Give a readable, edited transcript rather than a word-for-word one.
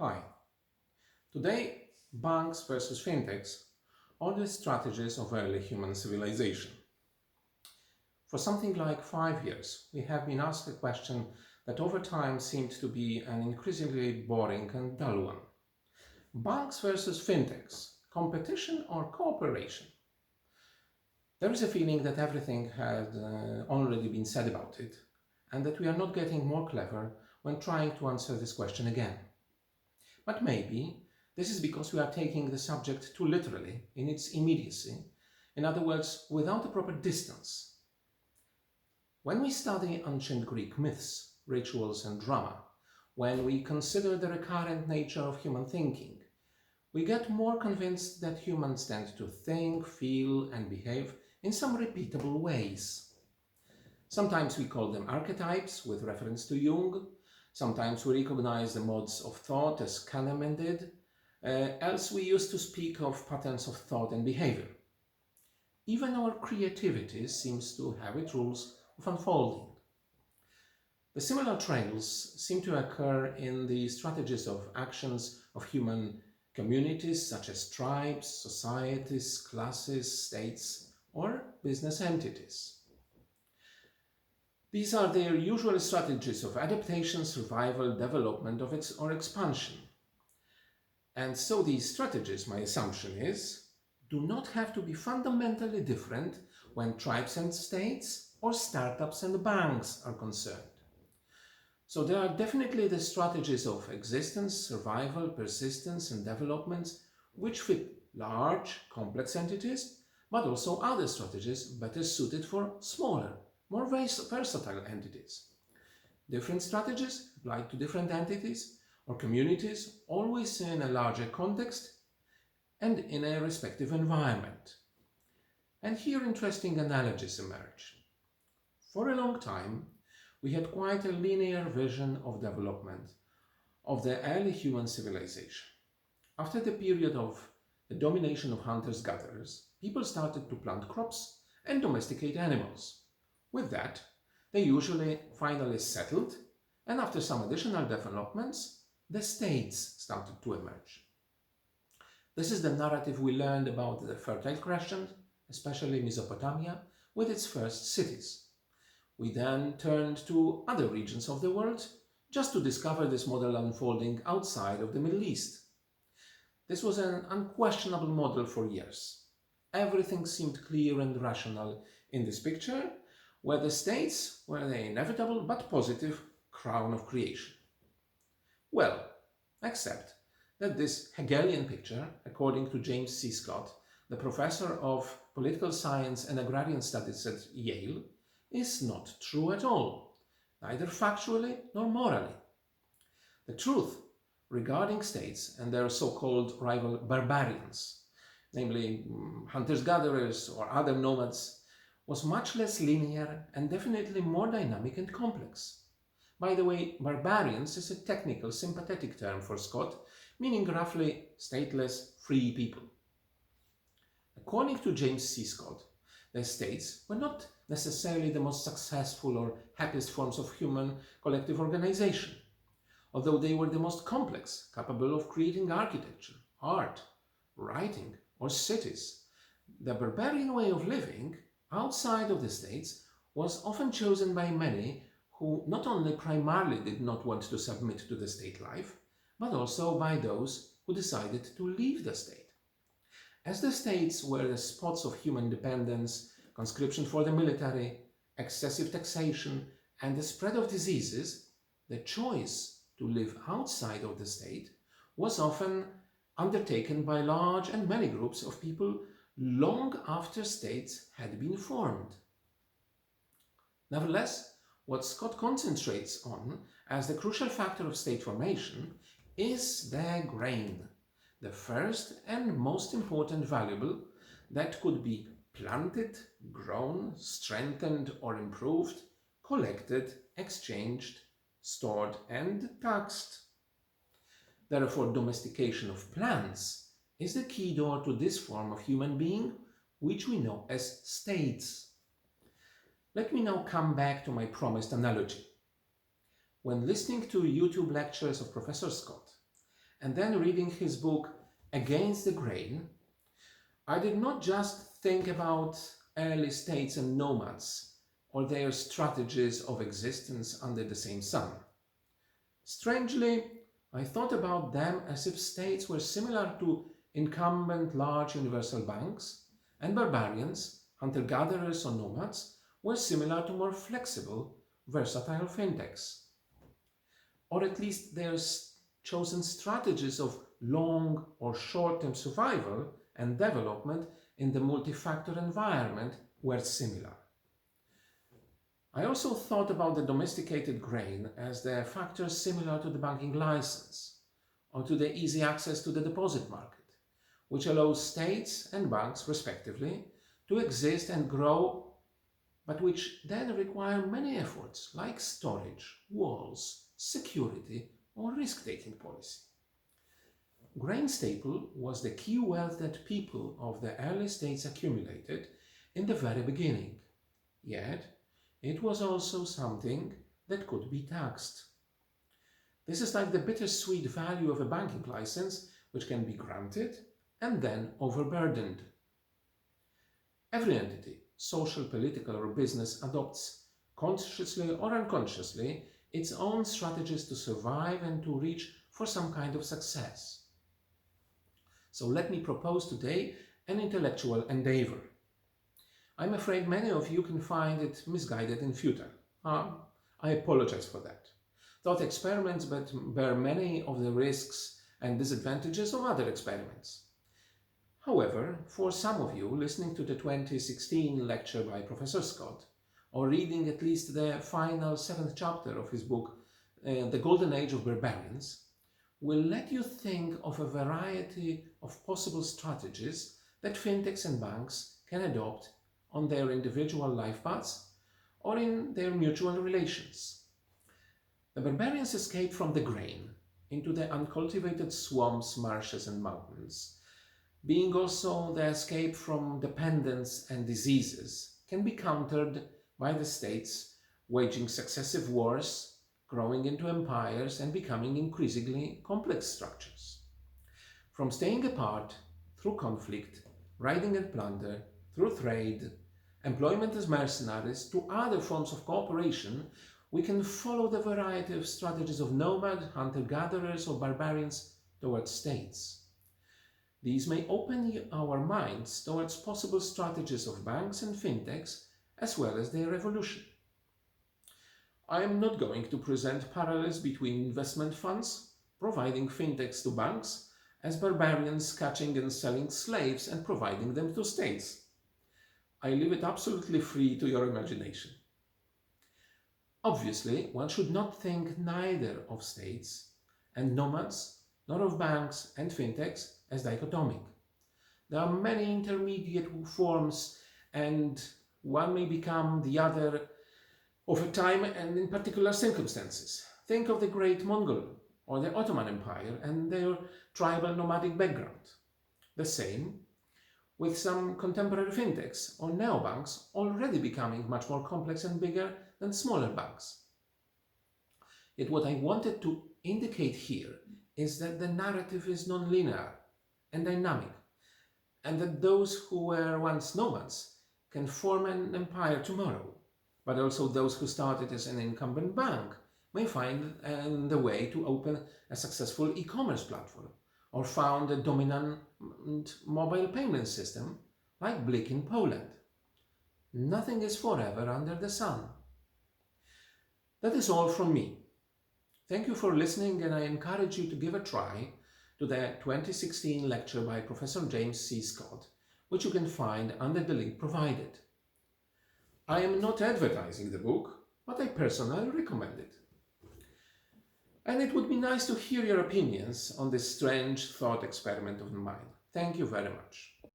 Hi. Today, banks versus fintechs are the strategies of early human civilization. For something like 5 years, we have been asked a question that over time seemed to be an increasingly boring and dull one. Banks versus fintechs, competition or cooperation? There is a feeling that everything had already been said about it, and that we are not getting more clever when trying to answer this question again. But maybe this is because we are taking the subject too literally in its immediacy, in other words, without a proper distance. When we study ancient Greek myths, rituals and drama, when we consider the recurrent nature of human thinking, we get more convinced that humans tend to think, feel and behave in some repeatable ways. Sometimes we call them archetypes with reference to Jung. Sometimes we recognize the modes of thought as Kahneman did. Else we used to speak of patterns of thought and behavior. Even our creativity seems to have its rules of unfolding. The similar trails seem to occur in the strategies of actions of human communities such as tribes, societies, classes, states, or business entities. These are their usual strategies of adaptation, survival, development or expansion. And so these strategies, my assumption is, do not have to be fundamentally different when tribes and states or startups and banks are concerned. So there are definitely the strategies of existence, survival, persistence and development which fit large, complex entities, but also other strategies better suited for smaller, more versatile entities. Different strategies applied to different entities or communities, always in a larger context and in a respective environment. And here interesting analogies emerge. For a long time, we had quite a linear vision of development of the early human civilization. After the period of the domination of hunters-gatherers, people started to plant crops and domesticate animals. With that, they usually finally settled, and after some additional developments, the states started to emerge. This is the narrative we learned about the Fertile Crescent, especially Mesopotamia, with its first cities. We then turned to other regions of the world just to discover this model unfolding outside of the Middle East. This was an unquestionable model for years. Everything seemed clear and rational in this picture, where the states were the inevitable but positive crown of creation. Well, except that this Hegelian picture, according to James C. Scott, the professor of political science and agrarian studies at Yale, is not true at all, neither factually nor morally. The truth regarding states and their so-called rival barbarians, namely hunters-gatherers or other nomads, was much less linear and definitely more dynamic and complex. By the way, barbarians is a technical, sympathetic term for Scott, meaning roughly stateless, free people. According to James C. Scott, the states were not necessarily the most successful or happiest forms of human collective organization, although they were the most complex, capable of creating architecture, art, writing, or cities. The barbarian way of living outside of the states was often chosen by many who not only primarily did not want to submit to the state life, but also by those who decided to leave the state. As the states were the spots of human dependence, conscription for the military, excessive taxation, and the spread of diseases, the choice to live outside of the state was often undertaken by large and many groups of people long after states had been formed. Nevertheless, what Scott concentrates on as the crucial factor of state formation is the grain, the first and most important valuable that could be planted, grown, strengthened or improved, collected, exchanged, stored and taxed. Therefore, domestication of plants is the key door to this form of human being, which we know as states. Let me now come back to my promised analogy. When listening to YouTube lectures of Professor Scott, and then reading his book Against the Grain, I did not just think about early states and nomads or their strategies of existence under the same sun. Strangely, I thought about them as if states were similar to incumbent large universal banks, and barbarians, hunter-gatherers or nomads, were similar to more flexible, versatile fintechs. Or at least their chosen strategies of long or short-term survival and development in the multi-factor environment were similar. I also thought about the domesticated grain as the factors similar to the banking license or to the easy access to the deposit market, which allows states and banks, respectively, to exist and grow, but which then require many efforts like storage, walls, security, or risk-taking policy. Grain staple was the key wealth that people of the early states accumulated in the very beginning. Yet, it was also something that could be taxed. This is like the bittersweet value of a banking license, which can be granted and then overburdened. Every entity, social, political, or business, adopts, consciously or unconsciously, its own strategies to survive and to reach for some kind of success. So let me propose today an intellectual endeavor. I'm afraid many of you can find it misguided and futile. I apologize for that. Thought experiments but bear many of the risks and disadvantages of other experiments. However, for some of you listening to the 2016 lecture by Professor Scott, or reading at least the final 7th chapter of his book, The Golden Age of Barbarians, will let you think of a variety of possible strategies that fintechs and banks can adopt on their individual life paths or in their mutual relations. The barbarians escaped from the grain into the uncultivated swamps, marshes, and mountains. Being also the escape from dependence and diseases can be countered by the states waging successive wars, growing into empires, and becoming increasingly complex structures. From staying apart through conflict, raiding and plunder, through trade, employment as mercenaries, to other forms of cooperation, we can follow the variety of strategies of nomad, hunter-gatherers, or barbarians towards states. These may open our minds towards possible strategies of banks and fintechs, as well as their evolution. I am not going to present parallels between investment funds providing fintechs to banks as barbarians catching and selling slaves and providing them to states. I leave it absolutely free to your imagination. Obviously, one should not think neither of states and nomads nor of banks and fintechs as dichotomic. There are many intermediate forms, and one may become the other over time and in particular circumstances. Think of the Great Mongol or the Ottoman Empire and their tribal nomadic background. The same with some contemporary fintechs or neobanks already becoming much more complex and bigger than smaller banks. Yet what I wanted to indicate here is that the narrative is non-linear and dynamic, and that those who were once nomads can form an empire tomorrow, but also those who started as an incumbent bank may find the way to open a successful e-commerce platform or found a dominant mobile payment system like Blik in Poland. Nothing is forever under the sun. That is all from me. Thank you for listening, and I encourage you to give a try to the 2016 lecture by Professor James C. Scott, which you can find under the link provided. I am not advertising the book, but I personally recommend it. And it would be nice to hear your opinions on this strange thought experiment of mine. Thank you very much.